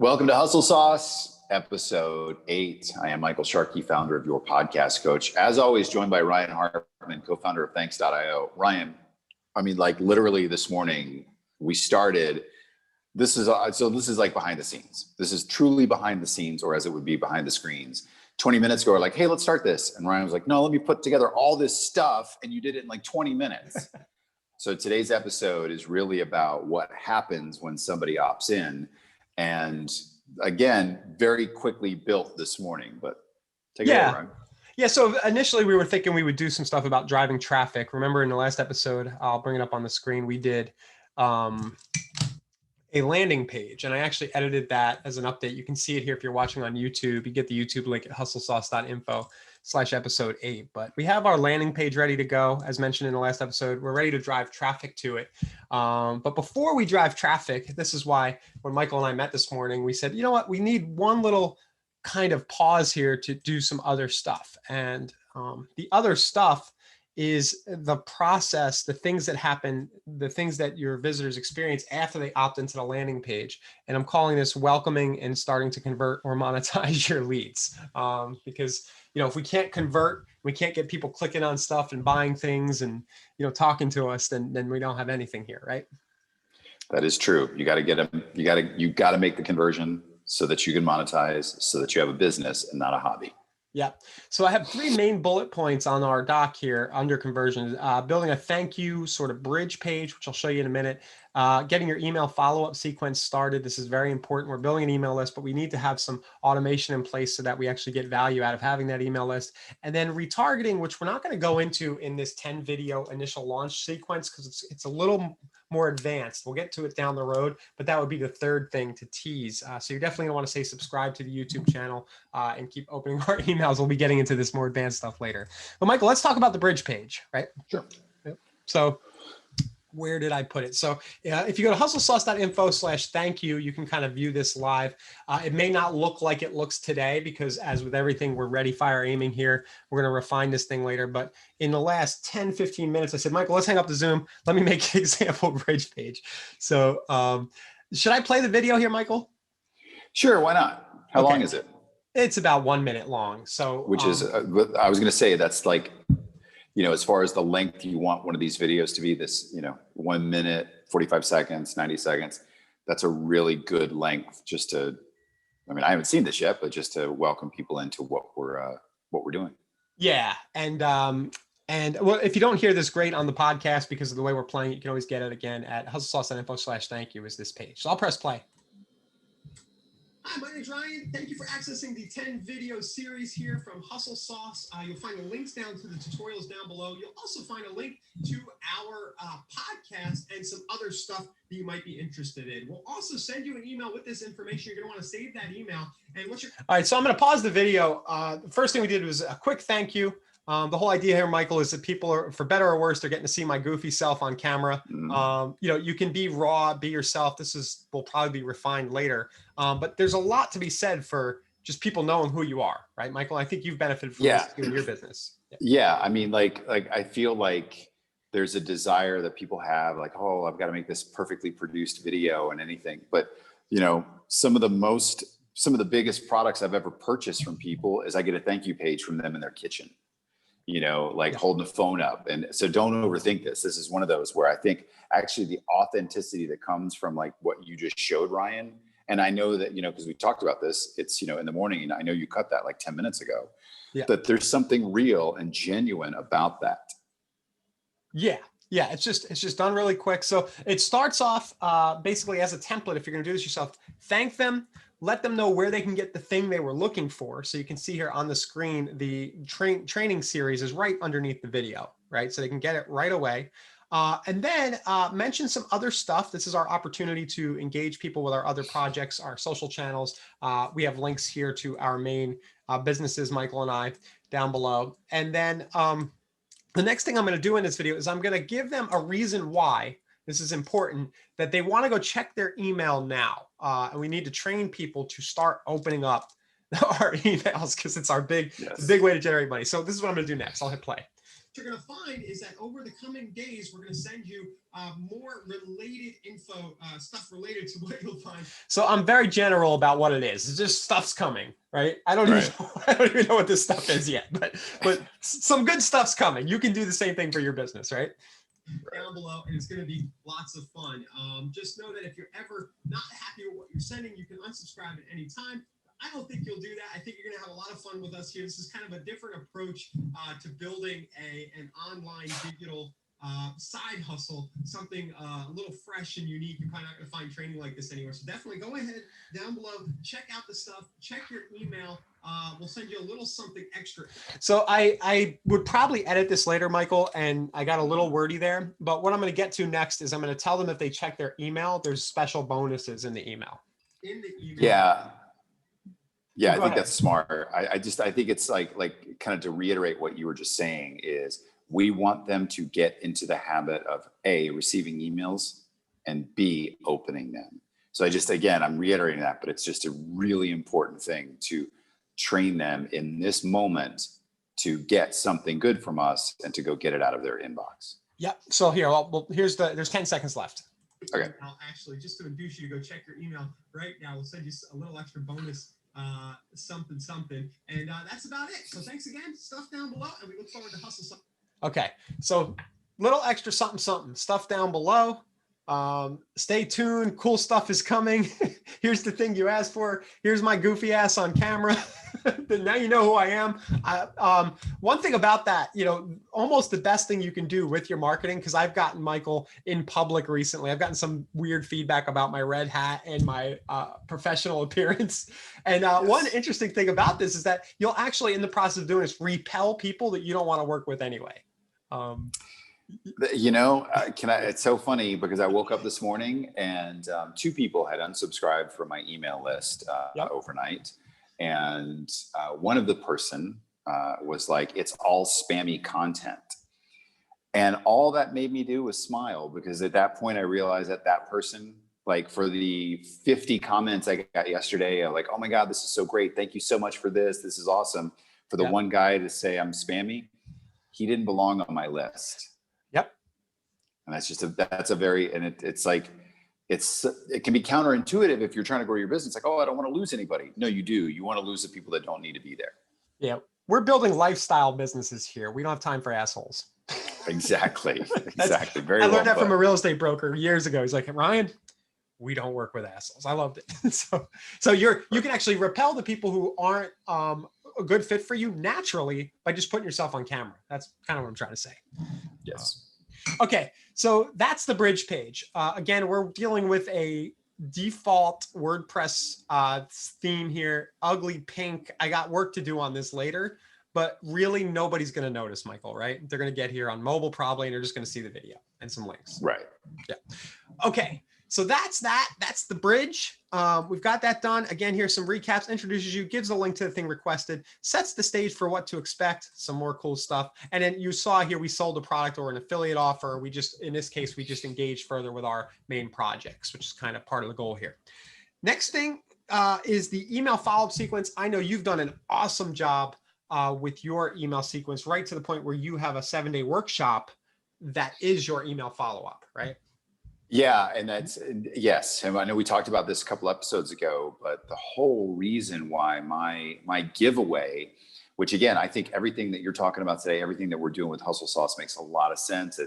Welcome to HustleSauce, episode 8. I am Michael Sharkey, founder of Your Podcast Coach. As always, joined by Ryan Hartman, co-founder of Thanks.io. Ryan, literally this morning we started. This is like behind the scenes. This is truly behind the scenes, or as it would be behind the screens. 20 minutes ago, we're like, hey, let's start this. And Ryan was like, no, let me put together all this stuff. And you did it in like 20 minutes. So today's episode is really about what happens when somebody opts in. And again, very quickly built this morning, but take it over, Ryan. Yeah. So initially we were thinking we would do some stuff about driving traffic. Remember in the last episode, I'll bring it up on the screen. We did a landing page, and I actually edited that as an update. You can see it here if you're watching on YouTube. You get the YouTube link at hustlesauce.info/episode 8. But we have our landing page ready to go. As mentioned in the last episode, we're ready to drive traffic to it. But before we drive traffic, this is why when Michael and I met this morning, we said, you know what, we need one little kind of pause here to do some other stuff. And the other stuff is the process, the things that happen, the things that your visitors experience after they opt into the landing page. And I'm calling this welcoming and starting to convert or monetize your leads. Because, if we can't convert, we can't get people clicking on stuff and buying things and, talking to us, then we don't have anything here, right? That is true. You got to get them. You got to make the conversion so that you can monetize, so that you have a business and not a hobby. Yeah. So I have 3 main bullet points on our doc here under conversion. Building a thank you sort of bridge page, which I'll show you in a minute. Getting your email follow-up sequence started. This is very important. We're building an email list, but we need to have some automation in place so that we actually get value out of having that email list. And then retargeting, which we're not going to go into in this 10 video initial launch sequence because it's a little more advanced. We'll get to it down the road, but that would be the third thing to tease. So you're definitely gonna want to say subscribe to the YouTube channel and keep opening our emails. We'll be getting into this more advanced stuff later. But Michael, let's talk about the bridge page, right? Sure. Yep. So where did I put it? So if you go to hustlesauce.info/thank you, you can kind of view this live. It may not look like it looks today because as with everything, we're ready, fire, aiming here. We're going to refine this thing later. But in the last 10, 15 minutes, I said, Michael, let's hang up the Zoom. Let me make an example bridge page. So should I play the video here, Michael? Sure. Why not? How long is it? It's about 1 minute long. So which is, I was going to say, that's like, as far as the length you want one of these videos to be, this, 1 minute, 45 seconds, 90 seconds, that's a really good length just to, I haven't seen this yet, but just to welcome people into what we're doing. Yeah. And well, if you don't hear this great on the podcast because of the way we're playing, you can always get it again at hustlesauce.info/thank you is this page. So I'll press play. Hi, my name's Ryan. Thank you for accessing the 10 video series here from HustleSauce. You'll find the links down to the tutorials down below. You'll also find a link to our podcast and some other stuff that you might be interested in. We'll also send you an email with this information. You're going to want to save that email. And all right, so I'm going to pause the video. The first thing we did was a quick thank you. The whole idea here, Michael, is that people are, for better or worse, they're getting to see my goofy self on camera. You can be raw, be yourself. This will probably be refined later. But there's a lot to be said for just people knowing who you are, right, Michael? I think you've benefited from this in your business. Yeah. I feel like there's a desire that people have, like, oh, I've got to make this perfectly produced video and anything. But, some of the biggest products I've ever purchased from people is I get a thank you page from them in their kitchen. Holding the phone up. And so don't overthink this. This is one of those where I think actually the authenticity that comes from like what you just showed, Ryan. And I know that, because we talked about this, it's, in the morning, and I know you cut that like 10 minutes ago, that there's something real and genuine about that. Yeah. Yeah. It's just done really quick. So it starts off basically as a template. If you're going to do this yourself, thank them. Let them know where they can get the thing they were looking for. So you can see here on the screen, the training series is right underneath the video, right? So they can get it right away. And then mention some other stuff. This is our opportunity to engage people with our other projects, our social channels. We have links here to our main businesses, Michael and I, down below. And then the next thing I'm going to do in this video is I'm going to give them a reason why. This is important, that they want to go check their email now. And we need to train people to start opening up our emails because it's our big way to generate money. So this is what I'm going to do next. I'll hit play. you're going to find is that over the coming days, we're going to send you more related info, stuff related to what you'll find. So I'm very general about what it is. It's just stuff's coming, right? I don't even know what this stuff is yet, but some good stuff's coming. You can do the same thing for your business, right? Down below, and it's going to be lots of fun. Just know that if you're ever not happy with what you're sending, you can unsubscribe at any time. I don't think you'll do that. I think you're going to have a lot of fun with us here. This is kind of a different approach to building an online digital side hustle, something a little fresh and unique. You're probably not going to find training like this anywhere. So definitely go ahead down below, check out the stuff, check your email. We'll send you a little something extra. So I would probably edit this later, Michael, and I got a little wordy there. But what I'm going to get to next is I'm going to tell them if they check their email, there's special bonuses in the email. In the email. Yeah. Yeah, I think ahead. that's smart. I think it's like kind of to reiterate what you were just saying is we want them to get into the habit of A, receiving emails, and B, opening them. So I'm reiterating that, but it's just a really important thing to train them in this moment to get something good from us and to go get it out of their inbox. Yep. So here, there's 10 seconds left. Okay. I'll actually, just to induce you to go check your email right now, we'll send you a little extra bonus something, and that's about it. So thanks again. Stuff down below, and we look forward to HustleSauce. Okay, so little extra something stuff down below. Stay tuned. Cool stuff is coming. Here's the thing you asked for. Here's my goofy ass on camera. Now you know who I am. One thing about that, almost the best thing you can do with your marketing, because I've gotten, Michael, in public recently, I've gotten some weird feedback about my red hat and my professional appearance. And yes. One interesting thing about this is that you'll actually, in the process of doing this, repel people that you don't want to work with anyway. It's so funny because I woke up this morning and 2 people had unsubscribed from my email list overnight. And one of the person was like, it's all spammy content. And all that made me do was smile, because at that point I realized that person, like for the 50 comments I got yesterday, like, oh my God, this is so great. Thank you so much for this. This is awesome. For the one guy to say I'm spammy, he didn't belong on my list. Yep. And that's it can be counterintuitive if you're trying to grow your business. Like, oh, I don't want to lose anybody. No, you do. You want to lose the people that don't need to be there. Yeah. We're building lifestyle businesses here. We don't have time for assholes. Exactly. Exactly. I learned that from a real estate broker years ago. He's like, Ryan, we don't work with assholes. I loved it. So you can actually repel the people who aren't a good fit for you naturally by just putting yourself on camera. That's kind of what I'm trying to say. Yes. Okay. So that's the bridge page. Again, we're dealing with a default WordPress theme here. Ugly pink. I got work to do on this later, but really nobody's going to notice, Michael, right? They're going to get here on mobile probably, and they're just going to see the video and some links. Right. Yeah. Okay. So that's the bridge. We've got that done. Again, here's some recaps, introduces you, gives a link to the thing requested, sets the stage for what to expect, some more cool stuff. And then you saw here, we sold a product or an affiliate offer. In this case, we just engaged further with our main projects, which is kind of part of the goal here. Next thing is the email follow-up sequence. I know you've done an awesome job with your email sequence, right to the point where you have a 7-day workshop that is your email follow-up, right? Yeah. And yes. And I know we talked about this a couple episodes ago, but the whole reason why my giveaway, which again, I think everything that you're talking about today, everything that we're doing with HustleSauce makes a lot of sense.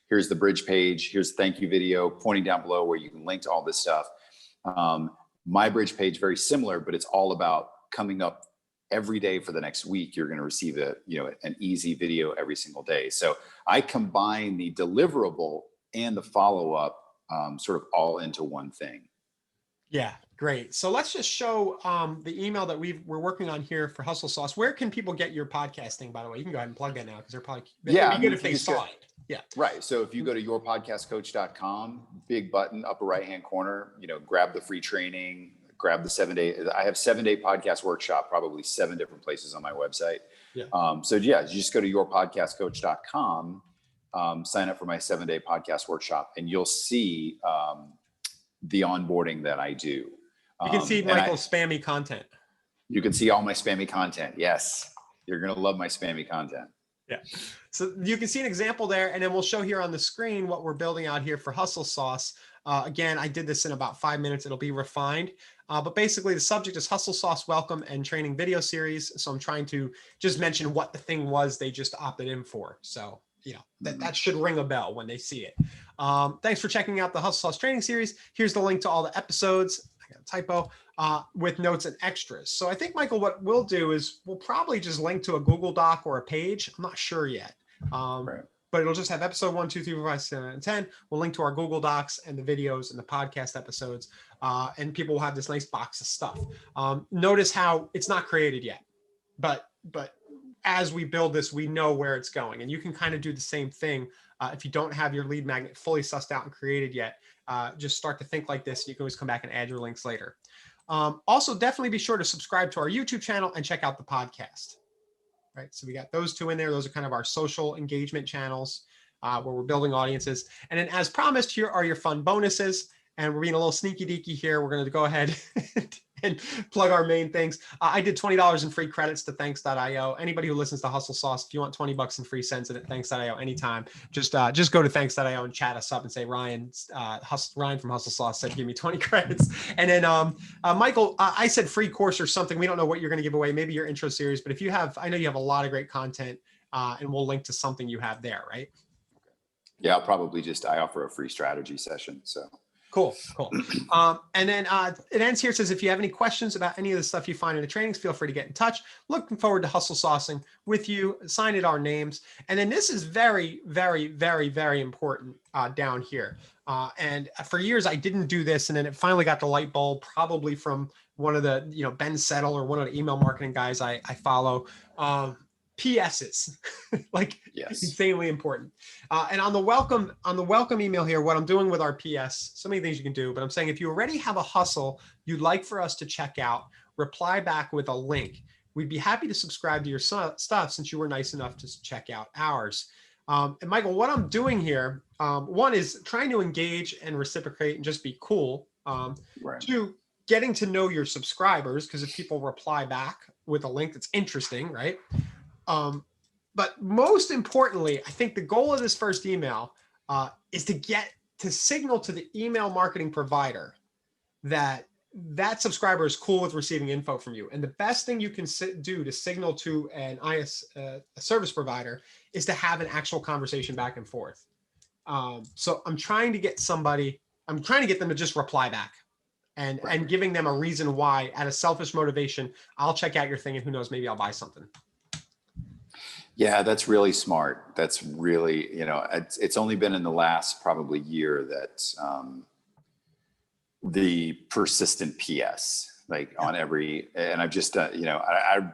Here's the bridge page, here's the thank you video pointing down below where you can link to all this stuff. My bridge page, very similar, but it's all about coming up every day for the next week. You're going to receive an easy video every single day. So I combine the deliverable and the follow-up sort of all into one thing. Yeah, great. So let's just show the email that we're working on here for HustleSauce. Where can people get your podcasting, by the way? You can go ahead and plug that now because they're probably it'd be good if they saw it. Yeah. Right. So if you go to yourpodcastcoach.com, big button, upper right-hand corner, grab the free training, grab the 7-day. I have 7-day podcast workshop, probably 7 different places on my website. Yeah. You just go to yourpodcastcoach.com. Sign up for my 7-day podcast workshop, and you'll see the onboarding that I do. You can see Michael's spammy content. You can see all my spammy content. Yes. You're going to love my spammy content. Yeah. So you can see an example there, and then we'll show here on the screen what we're building out here for HustleSauce. Again, I did this in about 5 minutes. It'll be refined. But basically, the subject is HustleSauce Welcome and Training Video Series. So I'm trying to just mention what the thing was they just opted in for. So, that should ring a bell when they see it. Thanks for checking out the HustleSauce Training Series. Here's the link to all the episodes. I got a typo. With notes and extras. So I think, Michael, what we'll do is we'll probably just link to a Google Doc or a page. I'm not sure yet. Right. But it'll just have episode 1, 2, 3, 4, 5, 6, 7, and 10. We'll link to our Google Docs and the videos and the podcast episodes. And people will have this nice box of stuff. Notice how it's not created yet. But as we build this, we know where it's going. And you can kind of do the same thing if you don't have your lead magnet fully sussed out and created yet. Just start to think like this. You can always come back and add your links later. Also, definitely be sure to subscribe to our YouTube channel and check out the podcast. Right. So we got those two in there. Those are kind of our social engagement channels where we're building audiences. And then as promised, here are your fun bonuses. And we're being a little sneaky deaky here. We're going to go ahead and plug our main things. I did $20 in free credits to thanks.io. Anybody who listens to HustleSauce, if you want 20 bucks in free cents at thanks.io anytime, just go to thanks.io and chat us up and say, Ryan from HustleSauce said, give me 20 credits. And then Michael, I said free course or something. We don't know what you're going to give away. Maybe your intro series, but if you have, I know you have a lot of great content and we'll link to something you have there, right? Yeah, I'll probably I offer a free strategy session. So. Cool. And then it ends here. It says, if you have any questions about any of the stuff you find in the trainings, feel free to get in touch. Looking forward to hustle saucing with you. Sign it our names. And then this is very, very, very, very important down here. And for years, I didn't do this. And then it finally got the light bulb, probably from one of the, Ben Settle or one of the email marketing guys I follow. PSs, like yes. Insanely important. And on the welcome email here, what I'm doing with our PS, so many things you can do, but I'm saying if you already have a hustle you'd like for us to check out, reply back with a link. We'd be happy to subscribe to your stuff since you were nice enough to check out ours. And Michael, what I'm doing here, one is trying to engage and reciprocate and just be cool. Right. Two, getting to know your subscribers, because if people reply back with a link that's interesting, right? But most importantly, I think the goal of this first email is to signal to the email marketing provider that subscriber is cool with receiving info from you. And the best thing you can do to signal to a service provider is to have an actual conversation back and forth. So I'm trying to get them to just reply back and giving them a reason why, out of selfish motivation, I'll check out your thing and who knows, maybe I'll buy something. Yeah, that's really smart. That's really, it's only been in the last probably year that the persistent PS, on every, and I've just, I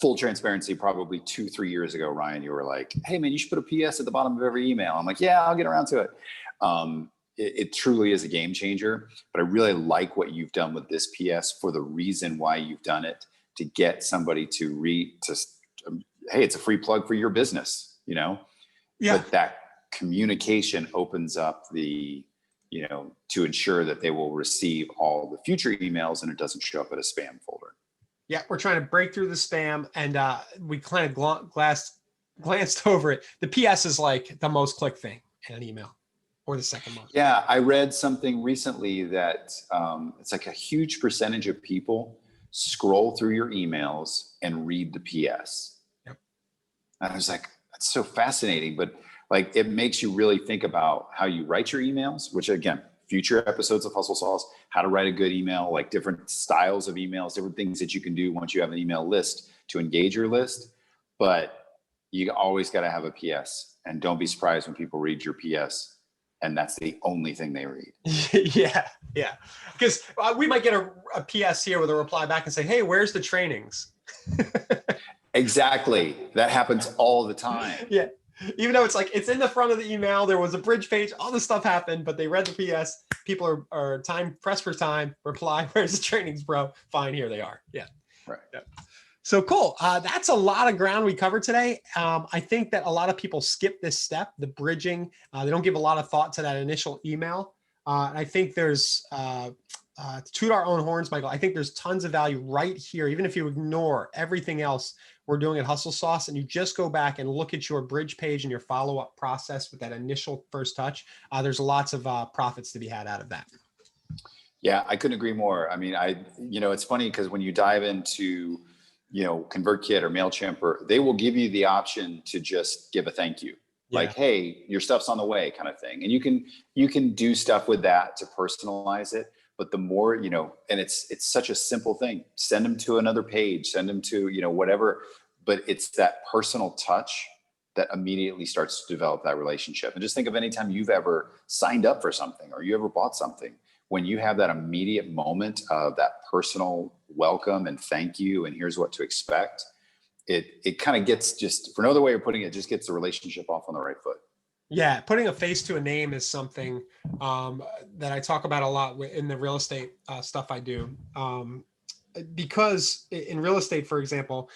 full transparency, probably 2-3 years ago, Ryan, you were like, hey man, you should put a PS at the bottom of every email. I'm like, yeah, I'll get around to it. It truly is a game changer, but I really like what you've done with this PS for the reason why you've done it, to get somebody to hey, it's a free plug for your business, Yeah. But that communication opens up the, to ensure that they will receive all the future emails and it doesn't show up at a spam folder. Yeah, we're trying to break through the spam, and we kind of glanced over it. The PS is like the most clicked thing in an email, or the second most. Yeah, I read something recently that it's like a huge percentage of people scroll through your emails and read the PS. And I was like, that's so fascinating, but it makes you really think about how you write your emails, which again, future episodes of HustleSauce, how to write a good email, different styles of emails, different things that you can do once you have an email list to engage your list. But you always got to have a PS, and don't be surprised when people read your PS and that's the only thing they read. Yeah. Because we might get a PS here with a reply back and say, hey, where's the trainings? Exactly. That happens all the time. Yeah. Even though it's in the front of the email, there was a bridge page, all this stuff happened, but they read the PS. People are pressed for time, reply, where's the trainings, bro? Fine, here they are. Yeah. Right. Yeah. So cool. That's a lot of ground we covered today. I think that a lot of people skip this step, the bridging. They don't give a lot of thought to that initial email. I think there's, to toot our own horns, Michael, I think there's tons of value right here, even if you ignore everything else we're doing at HustleSauce, and you just go back and look at your bridge page and your follow-up process with that initial first touch, there's lots of profits to be had out of that. Yeah, I couldn't agree more. I mean, it's funny because when you dive into, ConvertKit or MailChimp, they will give you the option to just give a thank you. Yeah. Like, hey, your stuff's on the way kind of thing. And you can do stuff with that to personalize it. But the more, and it's such a simple thing, send them to another page, send them to, whatever, but it's that personal touch that immediately starts to develop that relationship. And just think of any time you've ever signed up for something or you ever bought something, when you have that immediate moment of that personal welcome and thank you, and here's what to expect, it kind of gets, just for no other way of putting it, just gets the relationship off on the right foot. Yeah, putting a face to a name is something that I talk about a lot in the real estate stuff I do. Because in real estate, for example,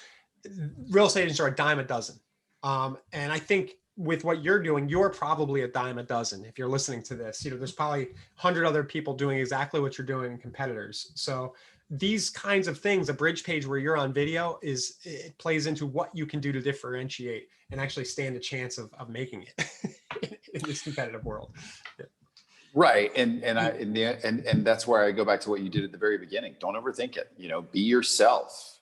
real estate agents are a dime a dozen. And I think with what you're doing, you're probably a dime a dozen. If you're listening to this, there's probably 100 other people doing exactly what you're doing, competitors. So these kinds of things, a bridge page where you're on video, it plays into what you can do to differentiate and actually stand a chance of making it in this competitive world. Yeah. Right. And that's where I go back to what you did at the very beginning. Don't overthink it. Be yourself,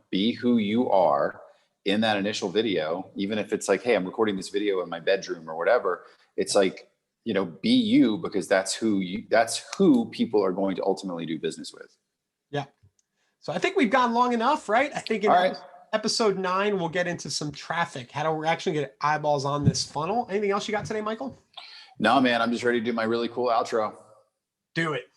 be who you are in that initial video. Even if it's like, hey, I'm recording this video in my bedroom or whatever, it's like, be you, because that's who people are going to ultimately do business with. Yeah. So I think we've gone long enough, right? I think in All right. episode 9, we'll get into some traffic, how to actually get eyeballs on this funnel. Anything else you got today, Michael? No, man, I'm just ready to do my really cool outro. Do it.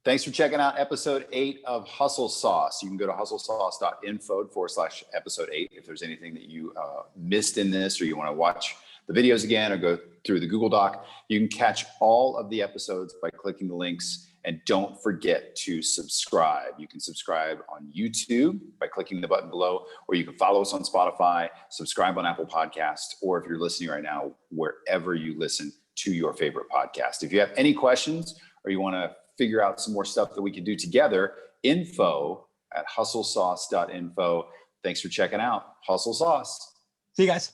Thanks for checking out episode 8 of HustleSauce. You can go to hustlesauce.info/episode 8 if there's anything that you missed in this, or you want to watch the videos again or go through the Google Doc. You can catch all of the episodes by clicking the links. And don't forget to subscribe. You can subscribe on YouTube by clicking the button below, or you can follow us on Spotify, subscribe on Apple Podcasts, or if you're listening right now, wherever you listen to your favorite podcast. If you have any questions or you want to figure out some more stuff that we can do together, info@hustlesauce.info. Thanks for checking out HustleSauce. See you guys.